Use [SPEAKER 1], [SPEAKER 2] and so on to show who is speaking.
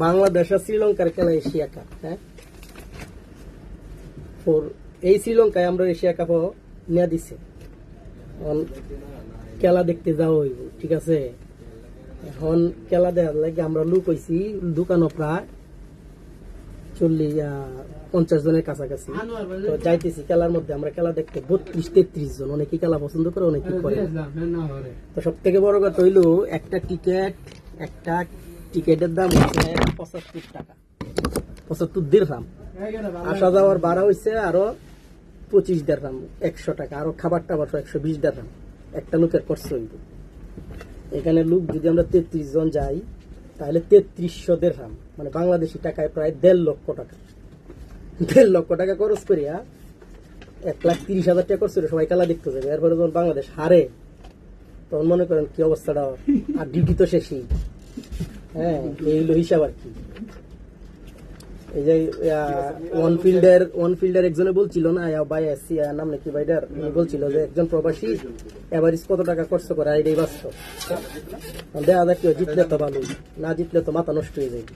[SPEAKER 1] বাংলাদেশ আর শ্রীলঙ্কার খেলা Asia cup, হ্যাঁ এই শ্রীলঙ্কায় আমরা এশিয়া কাপ নিয়ে দিছে। খেলা দেখতে যাওয়া হইব, ঠিক আছে। এখন খেলা দেখার লাগে আমরা লুক হয়েছি দোকানও প্রায় 40-50 জনের কাছাকাছি। তো যাইতেছি খেলার মধ্যে, আমরা খেলা দেখতে 32-33 জন, অনেকে খেলা পছন্দ করে অনেকে করে। তো সব থেকে বড় কথা হইলো একটা টিকেটের দাম হচ্ছে 75 টাকা, 75 দিরহাম। আসা যাওয়ার ভাড়া হয়েছে আরো 25 দিরহাম, 100 টাকা। আরো খাবার টাবার 120 দিরহাম একটা লোকের খরচ হইব। এখানে লোক যদি আমরা 33 জন যাই তাহলে 3300 দিরহাম, মানে বাংলাদেশি টাকায় প্রায় 1.5 লক্ষ টাকা। 1.5 লক্ষ টাকা খরচ করিয়া 1,30,000 টাকা খরচ করে সবাই খেলা দেখতে যাবে। এরপরে যখন বাংলাদেশ হারে তখন মনে করেন কি অবস্থাটা। আর ডিউটি তো শেষই, হ্যাঁ এই হলো হিসাব আর কি। এই যে ওয়ান ফিল্ডার একজনে বলছিল না, ভাই আসছি নাম নাকি ভাইডার, বলছিল যে একজন প্রবাসী এভারেজ কত টাকা খরচ করে, আর এটাই বাস্তব। দেখা যাক কেউ জিতলে তো ভালো, না জিতলে তো মাথা নষ্ট হয়ে যায়।